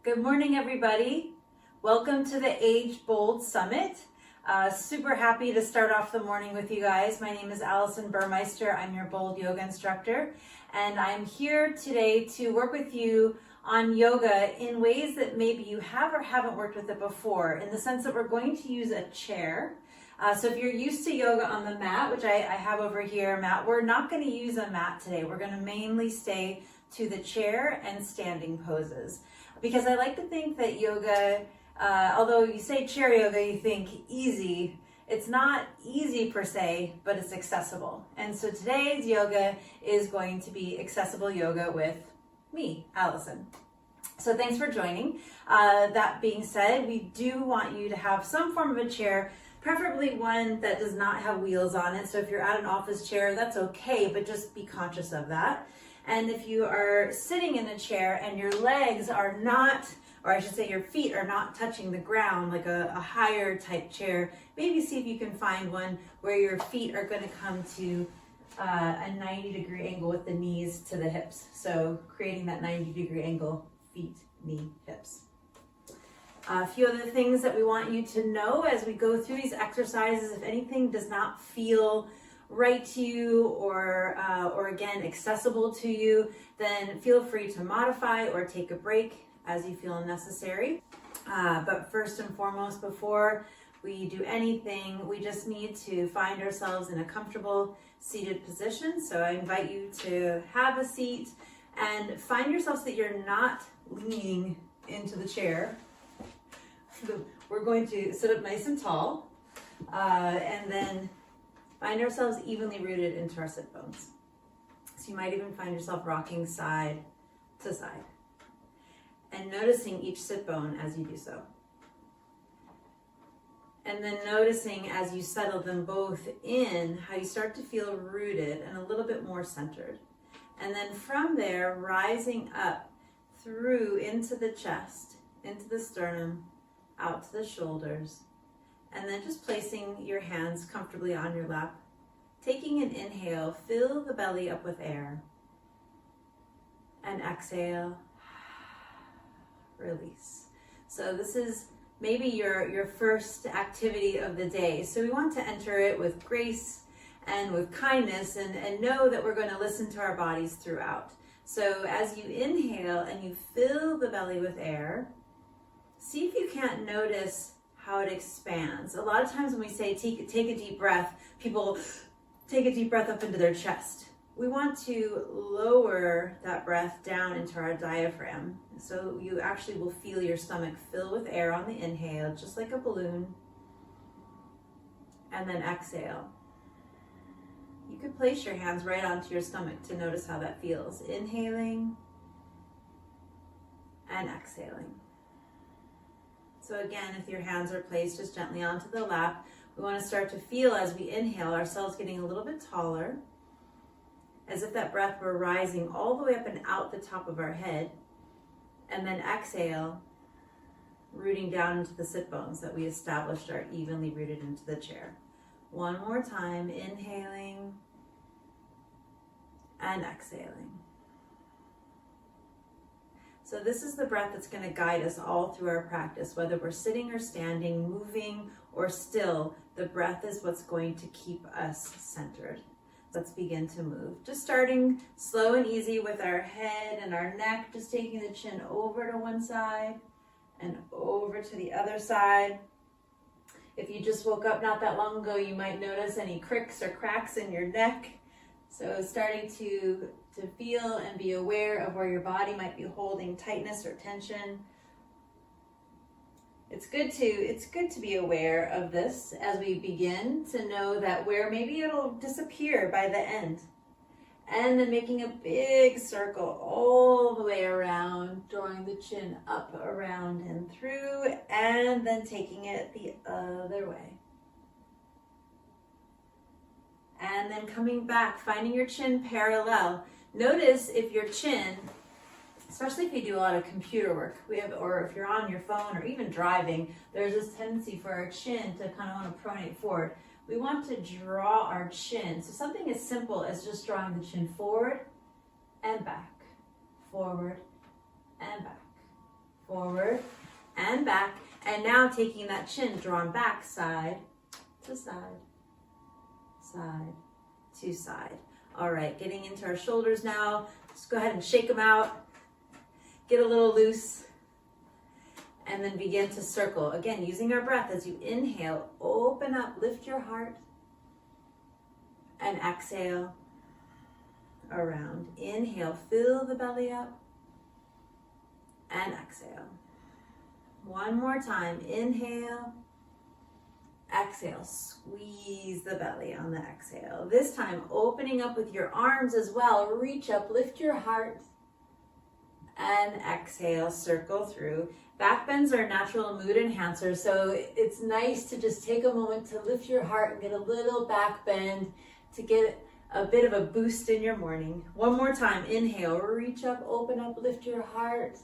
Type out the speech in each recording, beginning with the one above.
Good morning, everybody. Welcome to the Age Bold Summit. Super happy to start off the morning with you guys. My name is Alison Burmeister. I'm your Bold Yoga instructor, and I'm here today to work with you on yoga in ways that maybe you have or haven't worked with it before, in the sense that we're going to use a chair. So if you're used to yoga on the mat, which I have over here, mat, we're not going to use a mat today. We're going to mainly stay to the chair and standing poses. Because I like to think that yoga, although you say chair yoga, you think easy. It's not easy per se, but it's accessible. And so today's yoga is going to be accessible yoga with me, Alison. So thanks for joining. That being said, we do want you to have some form of a chair, preferably one that does not have wheels on it. So if you're at an office chair, that's okay, but just be conscious of that. And if you are sitting in a chair and your legs are not, or I should say your feet are not touching the ground, like a higher type chair, maybe see if you can find one where your feet are going to come to a 90-degree angle with the knees to the hips. So creating that 90-degree angle, feet, knee, hips. A few other things that we want you to know as we go through these exercises: if anything does not feel right to you or again accessible to you, then feel free to modify or take a break as you feel necessary. But first and foremost, before we do anything, we just need to find ourselves in a comfortable seated position. So I invite you to have a seat and find yourself so that you're not leaning into the chair. We're going to sit up nice and tall, and then find ourselves evenly rooted into our sit bones. So you might even find yourself rocking side to side and noticing each sit bone as you do so. And then noticing as you settle them both in, how you start to feel rooted and a little bit more centered. And then from there, rising up through into the chest, into the sternum, out to the shoulders, and then just placing your hands comfortably on your lap. Taking an inhale, fill the belly up with air. And exhale, release. So this is maybe your first activity of the day. So we want to enter it with grace and with kindness, and know that we're going to listen to our bodies throughout. So as you inhale and you fill the belly with air, see if you can't notice how it expands. A lot of times when we say take a deep breath, people take a deep breath up into their chest. We want to lower that breath down into our diaphragm. So you actually will feel your stomach fill with air on the inhale, just like a balloon. And then exhale. You could place your hands right onto your stomach to notice how that feels. Inhaling and exhaling. So again, if your hands are placed just gently onto the lap, we want to start to feel as we inhale ourselves getting a little bit taller, as if that breath were rising all the way up and out the top of our head. And then exhale, rooting down into the sit bones that we established are evenly rooted into the chair. One more time, inhaling and exhaling. So this is the breath that's going to guide us all through our practice, whether we're sitting or standing, moving or still. The breath is what's going to keep us centered. Let's begin to move. Just starting slow and easy with our head and our neck, just taking the chin over to one side and over to the other side. If you just woke up not that long ago, you might notice any cricks or cracks in your neck. So starting to feel and be aware of where your body might be holding tightness or tension. It's good to be aware of this as we begin to know that where maybe it'll disappear by the end. And then making a big circle all the way around, drawing the chin up, around, and through, and then taking it the other way. And then coming back, finding your chin parallel. Notice if your chin, especially if you do a lot of computer work, or if you're on your phone or even driving, there's this tendency for our chin to kind of want to pronate forward. We want to draw our chin. So something as simple as just drawing the chin forward and back, forward and back, forward and back. And now taking that chin drawn back, side to side, side to side. All right, getting into our shoulders now. Just go ahead and shake them out. Get a little loose. And then begin to circle. Again, using our breath as you inhale, open up, lift your heart. And exhale around. Inhale, fill the belly up. And exhale. One more time. Inhale. Exhale. Squeeze the belly on the exhale. This time, opening up with your arms as well. Reach up, lift your heart. And exhale, circle through. Back bends are natural mood enhancers, so it's nice to just take a moment to lift your heart and get a little back bend to get a bit of a boost in your morning. One more time. Inhale, reach up, open up, lift your heart.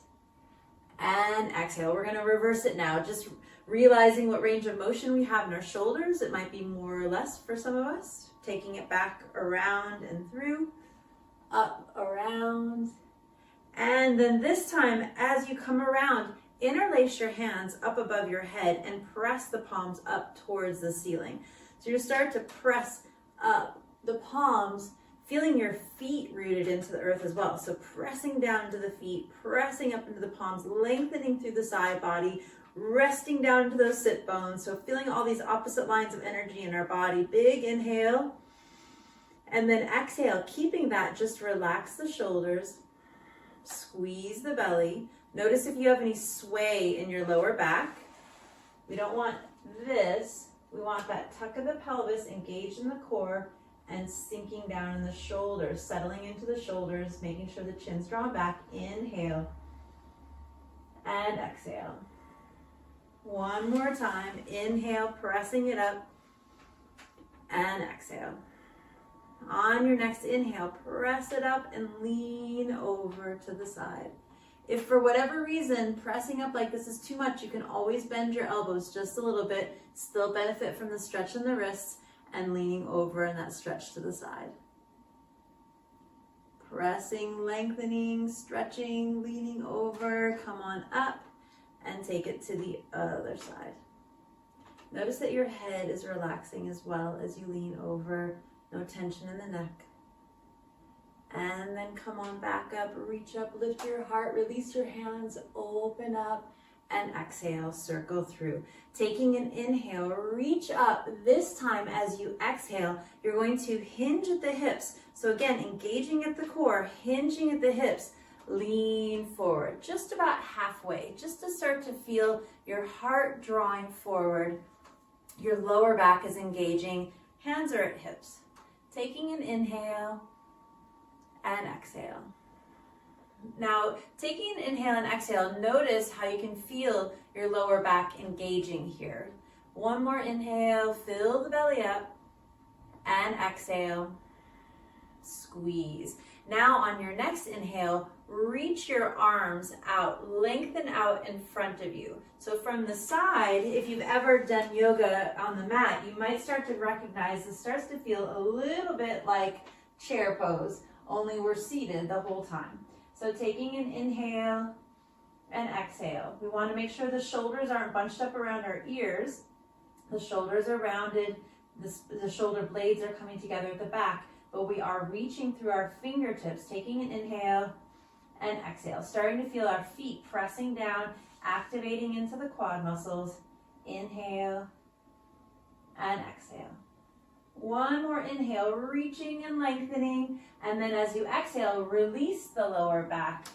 And exhale. We're going to reverse it now. Just realizing what range of motion we have in our shoulders. It might be more or less for some of us. Taking it back around and through, up, around. And then this time, as you come around, interlace your hands up above your head and press the palms up towards the ceiling. So you start to press up the palms, feeling your feet rooted into the earth as well. So pressing down into the feet, pressing up into the palms, lengthening through the side body, resting down into those sit bones. So feeling all these opposite lines of energy in our body. Big inhale. And then exhale, keeping that, just relax the shoulders, squeeze the belly. Notice if you have any sway in your lower back. We don't want this. We want that tuck of the pelvis engaged in the core and sinking down in the shoulders, settling into the shoulders, making sure the chin's drawn back. Inhale and exhale. One more time. Inhale, pressing it up, and exhale. On your next inhale, press it up and lean over to the side. If for whatever reason pressing up like this is too much, you can always bend your elbows just a little bit, still benefit from the stretch in the wrists and leaning over in that stretch to the side. Pressing, lengthening, stretching, leaning over, come on up and take it to the other side. Notice that your head is relaxing as well as you lean over, no tension in the neck. And then come on back up, reach up, lift your heart, release your hands, open up, and exhale, circle through. Taking an inhale, reach up. This time as you exhale, you're going to hinge at the hips. So again, engaging at the core, hinging at the hips, lean forward, just about halfway, just to start to feel your heart drawing forward. Your lower back is engaging, hands are at hips. Taking an inhale, and exhale. Now, taking an inhale and exhale, notice how you can feel your lower back engaging here. One more inhale, fill the belly up, and exhale, squeeze. Now on your next inhale, reach your arms out, lengthen out in front of you. So from the side, if you've ever done yoga on the mat, you might start to recognize this starts to feel a little bit like chair pose, only we're seated the whole time. So taking an inhale and exhale. We want to make sure the shoulders aren't bunched up around our ears. The shoulders are rounded, the shoulder blades are coming together at the back, but we are reaching through our fingertips, taking an inhale and exhale. Starting to feel our feet pressing down, activating into the quad muscles. Inhale and exhale. One more inhale, reaching and lengthening. And then as you exhale, release the lower back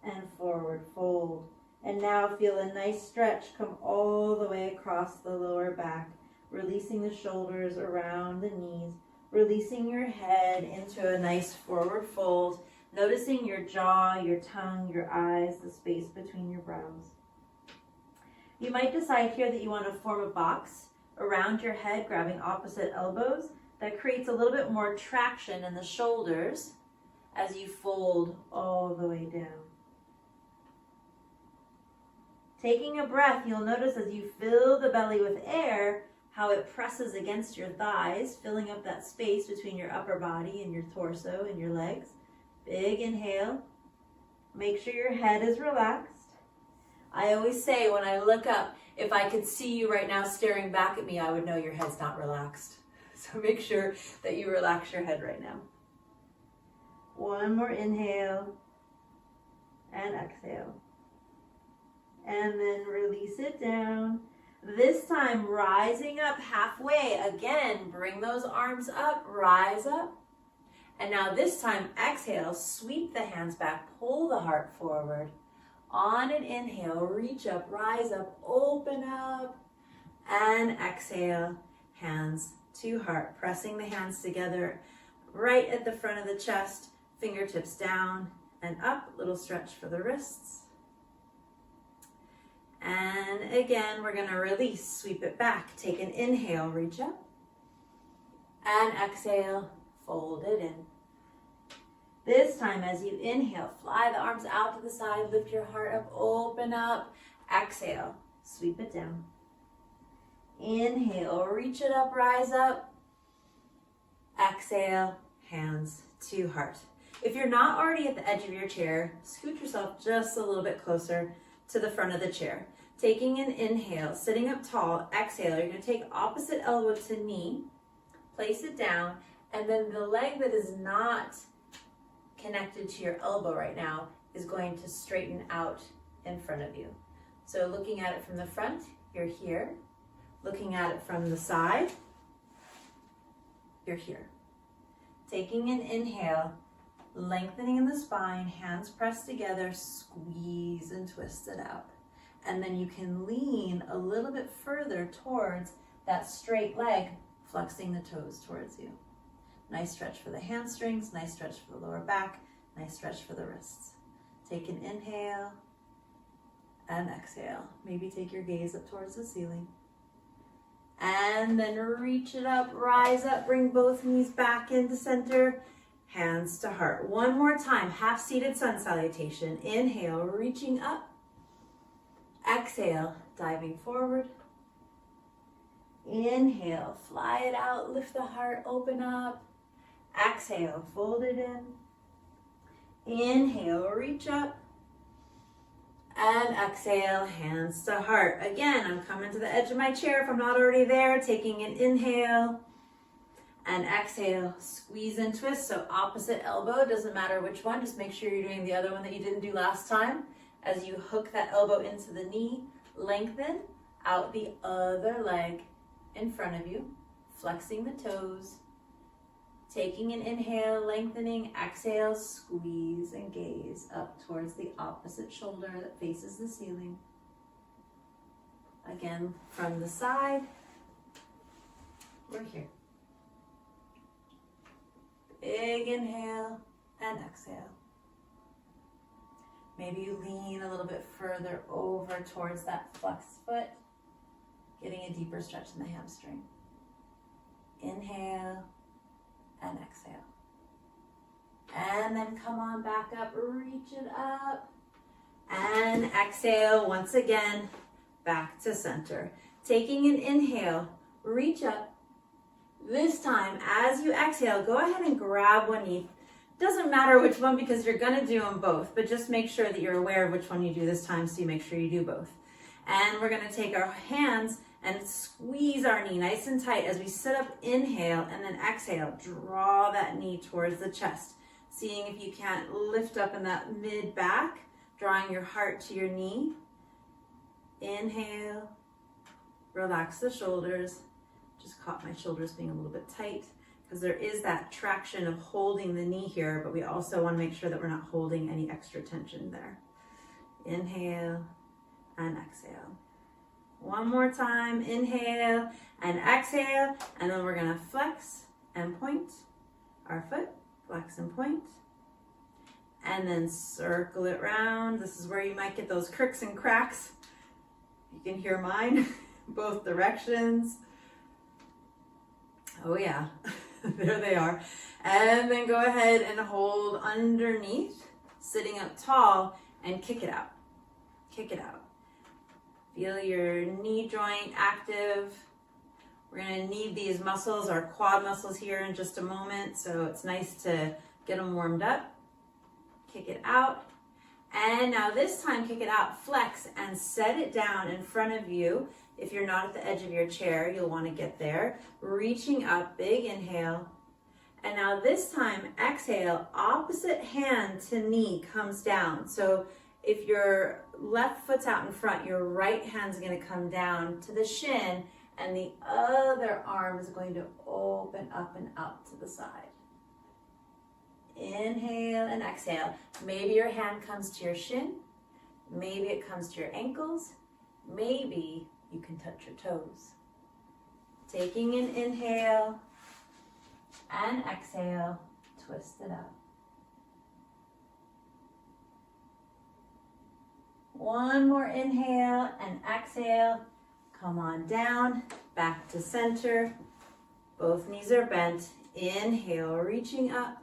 and forward fold. And now feel a nice stretch come all the way across the lower back, releasing the shoulders around the knees, releasing your head into a nice forward fold, noticing your jaw, your tongue, your eyes, the space between your brows. You might decide here that you want to form a box around your head, grabbing opposite elbows. That creates a little bit more traction in the shoulders as you fold all the way down. Taking a breath, you'll notice as you fill the belly with air, how it presses against your thighs, filling up that space between your upper body and your torso and your legs. Big inhale. Make sure your head is relaxed. I always say when I look up, if I could see you right now staring back at me, I would know your head's not relaxed. So make sure that you relax your head right now. One more inhale and exhale. And then release it down. This time rising up halfway. Again, bring those arms up, rise up. And now this time, exhale, sweep the hands back, pull the heart forward. On an inhale, reach up, rise up, open up, and exhale, hands to heart. Pressing the hands together right at the front of the chest, fingertips down and up, little stretch for the wrists. And again, we're gonna release, sweep it back. Take an inhale, reach up, and exhale, fold it in. This time, as you inhale, fly the arms out to the side, lift your heart up, open up. Exhale, sweep it down. Inhale, reach it up, rise up. Exhale, hands to heart. If you're not already at the edge of your chair, scoot yourself just a little bit closer to the front of the chair. Taking an inhale, sitting up tall, exhale, you're gonna take opposite elbow to knee, place it down, and then the leg that is not connected to your elbow right now is going to straighten out in front of you. So looking at it from the front, you're here. Looking at it from the side, you're here. Taking an inhale, lengthening in the spine, hands pressed together, squeeze and twist it out. And then you can lean a little bit further towards that straight leg, flexing the toes towards you. Nice stretch for the hamstrings, nice stretch for the lower back, nice stretch for the wrists. Take an inhale and exhale. Maybe take your gaze up towards the ceiling. And then reach it up, rise up, bring both knees back into center, hands to heart. One more time, half-seated sun salutation. Inhale, reaching up. Exhale, diving forward. Inhale, fly it out, lift the heart, open up. Exhale, fold it in. Inhale, reach up. And exhale, hands to heart. Again, I'm coming to the edge of my chair if I'm not already there. Taking an inhale and exhale, squeeze and twist. So opposite elbow, doesn't matter which one. Just make sure you're doing the other one that you didn't do last time. As you hook that elbow into the knee, lengthen out the other leg in front of you, flexing the toes. Taking an inhale, lengthening, exhale, squeeze and gaze up towards the opposite shoulder that faces the ceiling. Again, from the side, we're here. Big inhale and exhale. Maybe you lean a little bit further over towards that flexed foot, getting a deeper stretch in the hamstring. Inhale and exhale. And then come on back up, reach it up. And exhale once again, back to center. Taking an inhale, reach up. This time, as you exhale, go ahead and grab one knee. Doesn't matter which one because you're gonna do them both, but just make sure that you're aware of which one you do this time so you make sure you do both. And we're gonna take our hands and squeeze our knee nice and tight as we sit up, inhale, and then exhale. Draw that knee towards the chest. Seeing if you can't lift up in that mid back, drawing your heart to your knee. Inhale, relax the shoulders. Just caught my shoulders being a little bit tight because there is that traction of holding the knee here, but we also want to make sure that we're not holding any extra tension there. Inhale and exhale. One more time, inhale and exhale, and then we're gonna flex and point our foot, flex and point, and then circle it round. This is where you might get those cricks and cracks. You can hear mine, both directions. Oh yeah, there they are. And then go ahead and hold underneath, sitting up tall, and kick it out. Kick it out. Feel your knee joint active. We're gonna need these muscles, our quad muscles here in just a moment, so it's nice to get them warmed up. Kick it out. And now this time, kick it out, flex, and set it down in front of you. If you're not at the edge of your chair, you'll want to get there. Reaching up, big inhale. And now this time, exhale, opposite hand to knee comes down. So if your left foot's out in front, your right hand's going to come down to the shin, and the other arm is going to open up and out to the side. Inhale and exhale. Maybe your hand comes to your shin. Maybe it comes to your ankles. Maybe you can touch your toes. Taking an inhale and exhale, twist it up. One more inhale and exhale. Come on down, back to center. Both knees are bent. Inhale, reaching up.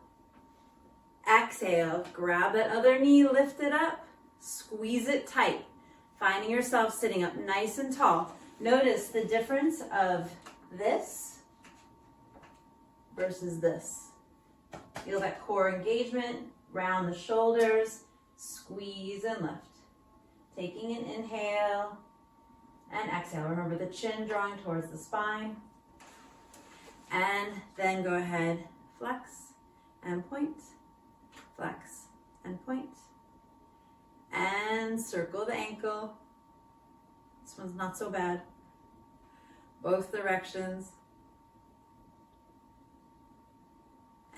Exhale, grab that other knee, lift it up, squeeze it tight, finding yourself sitting up nice and tall. Notice the difference of this versus this. Feel that core engagement, round the shoulders, squeeze and lift. Taking an inhale and exhale. Remember the chin drawing towards the spine. And then go ahead, flex and point. Flex and point. And circle the ankle. This one's not so bad. Both directions.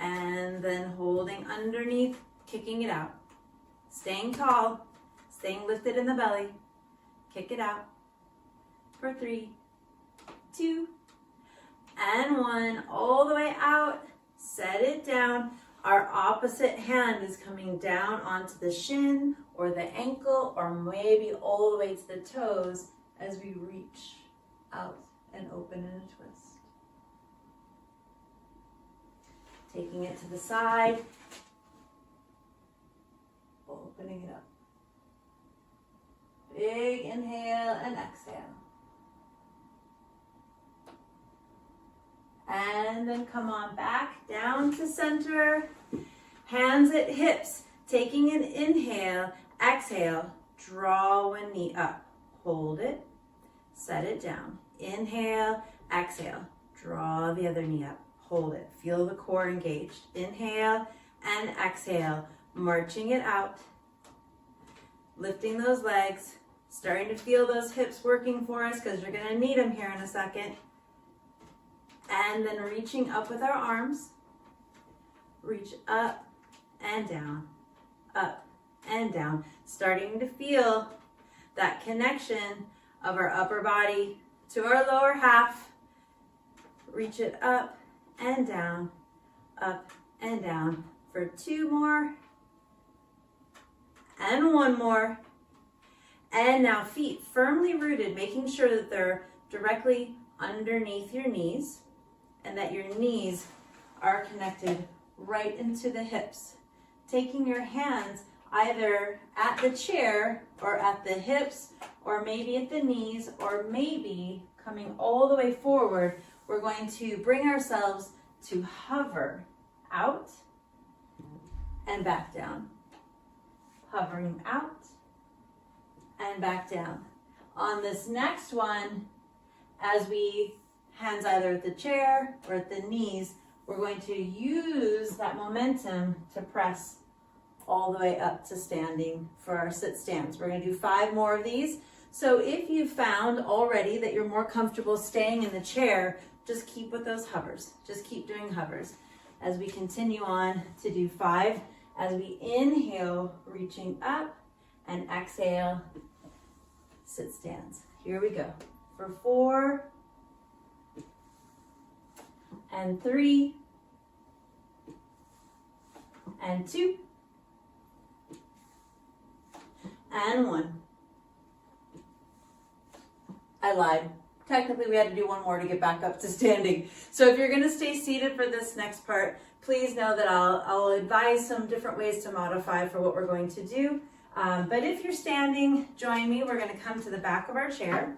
And then holding underneath, kicking it out. Staying tall, staying lifted in the belly. Kick it out for 3, 2, and 1. All the way out. Set it down. Our opposite hand is coming down onto the shin or the ankle, or maybe all the way to the toes as we reach out and open in a twist. Taking it to the side, opening it up. Big inhale and exhale. And then come on back down to center. Hands at hips. Taking an inhale, exhale, draw one knee up. Hold it, set it down. Inhale, exhale, draw the other knee up. Hold it, feel the core engaged. Inhale and exhale, marching it out. Lifting those legs, starting to feel those hips working for us because you're gonna need them here in a second. And then reaching up with our arms. Reach up and down, up and down. Starting to feel that connection of our upper body to our lower half. Reach it up and down for 2 more. And 1 more. And now feet firmly rooted, making sure that they're directly underneath your knees and that your knees are connected right into the hips. Taking your hands either at the chair or at the hips or maybe at the knees or maybe coming all the way forward, we're going to bring ourselves to hover out and back down. Hovering out and back down. On this next one, as we hands either at the chair or at the knees, we're going to use that momentum to press all the way up to standing for our sit stands. We're going to do 5 more of these. So if you found already that you're more comfortable staying in the chair, just keep with those hovers. Just keep doing hovers as we continue on to do 5. As we inhale, reaching up, and exhale, sit stands. Here we go. For 4, and 3, and 2, and 1. I lied. Technically, we had to do 1 more to get back up to standing. So if you're going to stay seated for this next part, please know that I'll advise some different ways to modify for what we're going to do. But if you're standing, join me. We're going to come to the back of our chair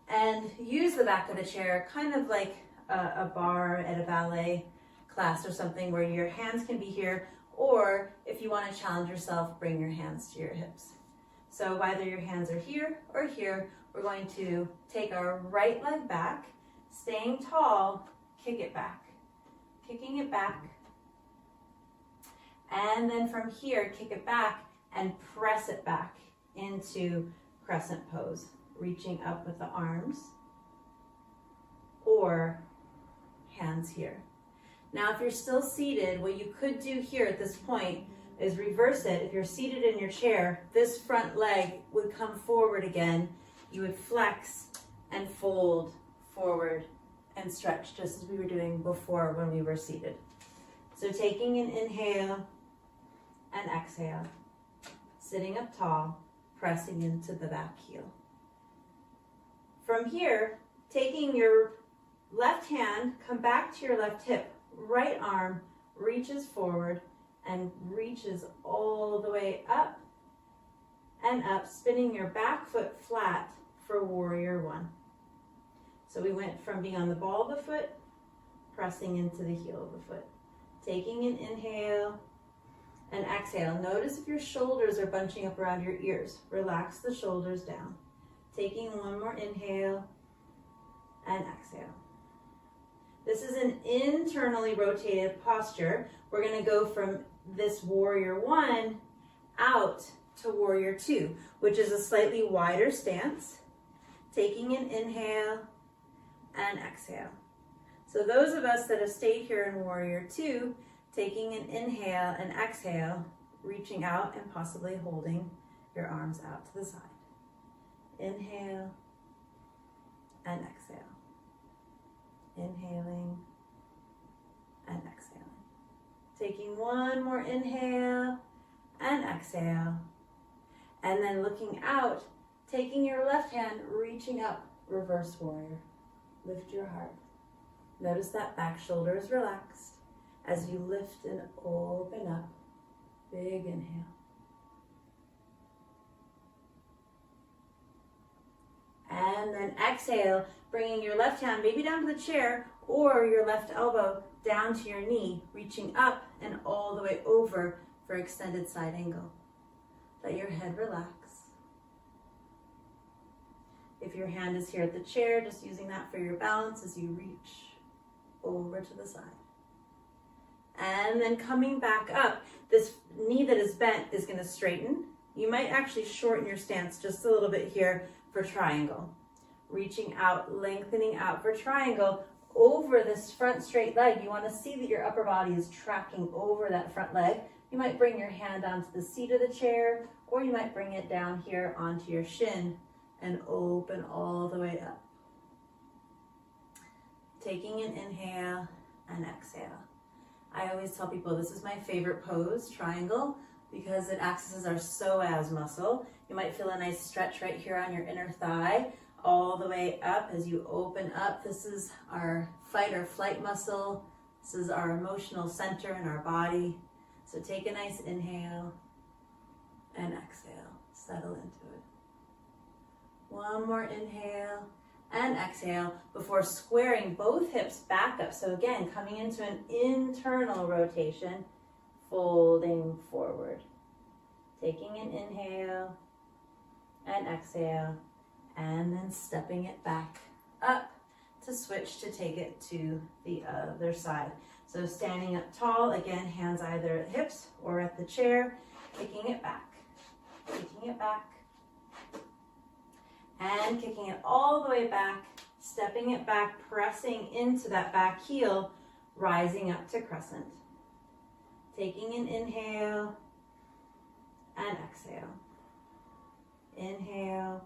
and use the back of the chair kind of like a bar at a ballet class or something where your hands can be here. Or if you you want to challenge yourself, bring your hands to your hips. So whether your hands are here or here, we're going to take our right leg back, staying tall, kick it back, kicking it back. And then from here, kick it back and press it back into crescent pose, reaching up with the arms or hands here. Now, if you're still seated, what you could do here at this point is reverse it. If you're seated in your chair, this front leg would come forward again. You would flex and fold forward and stretch just as we were doing before when we were seated. So taking an inhale and exhale, sitting up tall, pressing into the back heel. From here, taking your left hand, come back to your left hip, right arm reaches forward and reaches all the way up and up, spinning your back foot flat for warrior one. So we went from being on the ball of the foot, pressing into the heel of the foot. Taking an inhale and exhale. Notice if your shoulders are bunching up around your ears. Relax the shoulders down. Taking one more inhale and exhale. This is an internally rotated posture. We're going to go from this warrior one out to warrior two, which is a slightly wider stance. Taking an inhale and exhale. So those of us that have stayed here in warrior two, taking an inhale and exhale, reaching out and possibly holding your arms out to the side. Inhale and exhale. Inhaling and exhaling. Taking one more inhale and exhale. And then looking out, taking your left hand, reaching up, reverse warrior. Lift your heart. Notice that back shoulder is relaxed as you lift and open up. Big inhale. And then exhale, bringing your left hand maybe down to the chair or your left elbow down to your knee, reaching up and all the way over for extended side angle. Let your head relax. If your hand is here at the chair, just using that for your balance as you reach over to the side. And then coming back up, this knee that is bent is going to straighten. You might actually shorten your stance just a little bit here for triangle. Reaching out, lengthening out for triangle over this front straight leg. You want to see that your upper body is tracking over that front leg. You might bring your hand onto the seat of the chair, or you might bring it down here onto your shin and open all the way up. Taking an inhale and exhale. I always tell people this is my favorite pose, triangle, because it accesses our psoas muscle. You might feel a nice stretch right here on your inner thigh, all the way up as you open up. This is our fight or flight muscle. This is our emotional center in our body. So take a nice inhale and exhale. Settle into it. One more inhale and exhale before squaring both hips back up. So again, coming into an internal rotation, folding forward. Taking an inhale and exhale, and then stepping it back up to switch to take it to the other side. So standing up tall, again, hands either at the hips or at the chair, kicking it back, and kicking it all the way back, stepping it back, pressing into that back heel, rising up to crescent. Taking an inhale and exhale. Inhale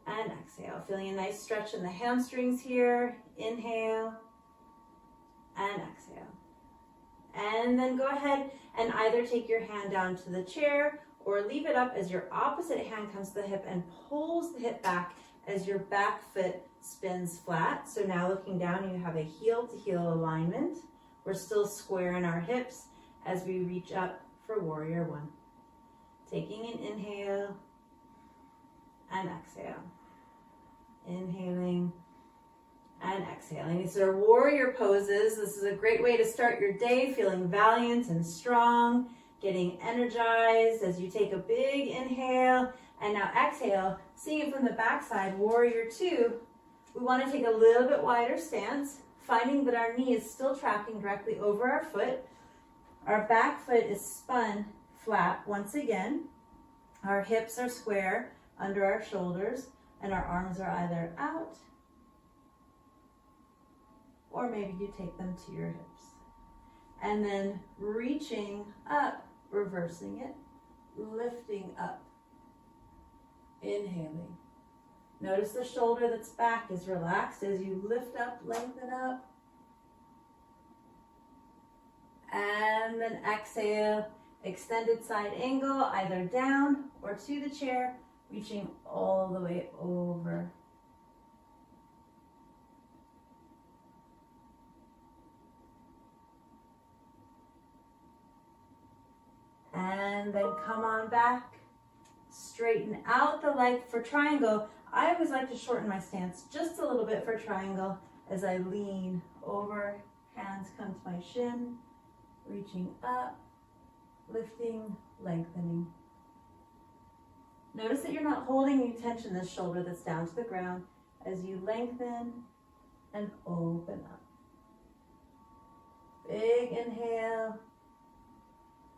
and exhale. Feeling a nice stretch in the hamstrings here. Inhale and exhale. And then go ahead and either take your hand down to the chair or leave it up as your opposite hand comes to the hip and pulls the hip back as your back foot spins flat. So now looking down, you have a heel to heel alignment. We're still square in our hips as we reach up for warrior one. Taking an inhale and exhale. Inhaling and exhaling. These are warrior poses. This is a great way to start your day feeling valiant and strong. getting energized as you take a big inhale. And now exhale, seeing it from the backside, warrior two. We want to take a little bit wider stance, finding that our knee is still tracking directly over our foot. Our back foot is spun flat once again. Our hips are square under our shoulders, and our arms are either out, or maybe you take them to your hips. And then reaching up, reversing it, lifting up, inhaling. Notice the shoulder that's back is relaxed as you lift up, lengthen up. And then exhale, extended side angle, either down or to the chair, reaching all the way over. And then come on back. Straighten out the leg for triangle. I always like to shorten my stance just a little bit for triangle as I lean over. Hands come to my shin, reaching up, lifting, lengthening. Notice that you're not holding any tension in this shoulder that's down to the ground as you lengthen and open up. Big inhale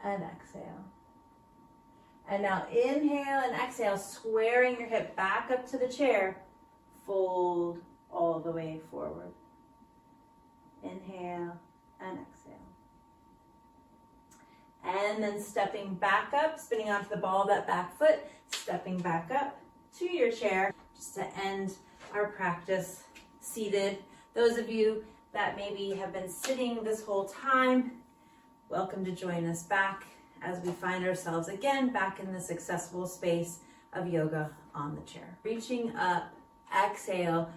and exhale. And now inhale and exhale, squaring your hip back up to the chair. Fold all the way forward. Inhale and exhale. And then stepping back up, spinning onto the ball of that back foot, stepping back up to your chair, just to end our practice seated. Those of you that maybe have been sitting this whole time, welcome to join us back as we find ourselves again back in this accessible space of yoga on the chair. Reaching up, exhale,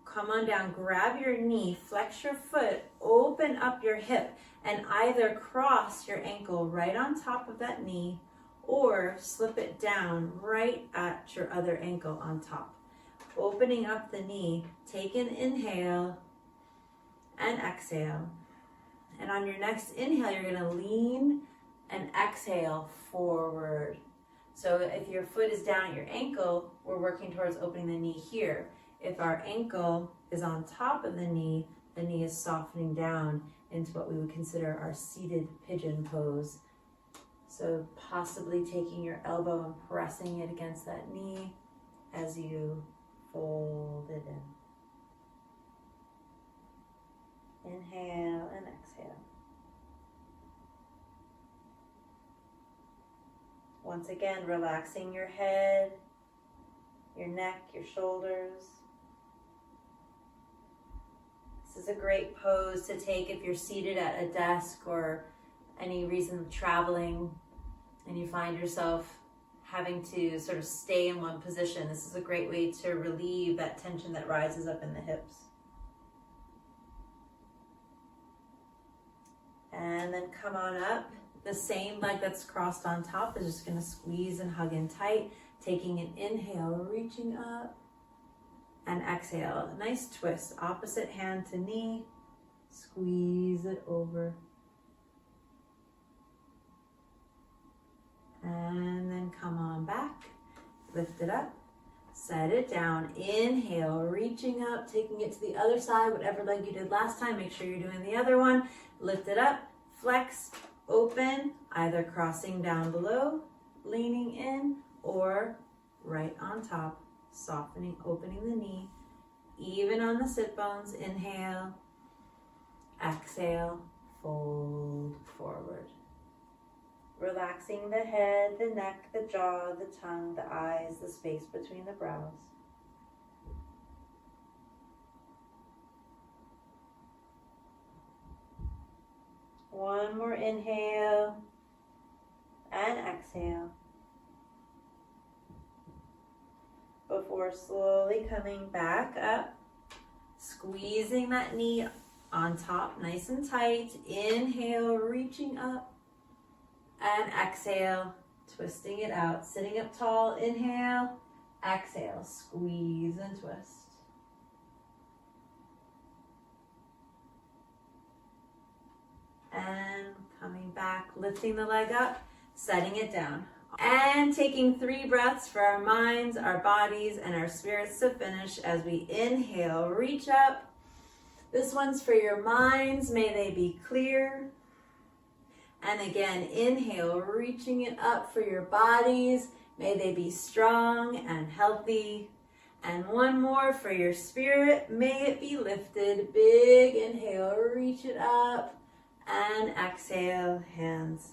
come on down, grab your knee, flex your foot, open up your hip, and either cross your ankle right on top of that knee or slip it down right at your other ankle on top. Opening up the knee, take an inhale and exhale. And on your next inhale, you're going to lean and exhale forward. So if your foot is down at your ankle, we're working towards opening the knee here. If our ankle is on top of the knee is softening down into what we would consider our seated pigeon pose. So possibly taking your elbow and pressing it against that knee as you fold it in. Inhale and exhale. Once again, relaxing your head, your neck, your shoulders. This is a great pose to take if you're seated at a desk or any reason of traveling and you find yourself having to sort of stay in one position. This is a great way to relieve that tension that rises up in the hips. And then come on up. The same leg that's crossed on top is just going to squeeze and hug in tight. Taking an inhale, reaching up, and exhale. Nice twist. Opposite hand to knee. Squeeze it over. And then come on back. Lift it up. Set it down. Inhale, reaching up, taking it to the other side. Whatever leg you did last time, make sure you're doing the other one. Lift it up. Flex. Open, either crossing down below, leaning in, or right on top, softening, opening the knee, even on the sit bones. Inhale, exhale, fold forward. Relaxing the head, the neck, the jaw, the tongue, the eyes, the space between the brows. One more inhale and exhale before slowly coming back up, squeezing that knee on top nice and tight. Inhale, reaching up, and exhale, twisting it out, sitting up tall. Inhale, exhale, squeeze and twist. And coming back, lifting the leg up, setting it down. And taking 3 breaths for our minds, our bodies, and our spirits to finish as we inhale, reach up. This one's for your minds, may they be clear. And again, inhale, reaching it up for your bodies, may they be strong and healthy. And one more for your spirit, may it be lifted. Big inhale, reach it up, and exhale, hands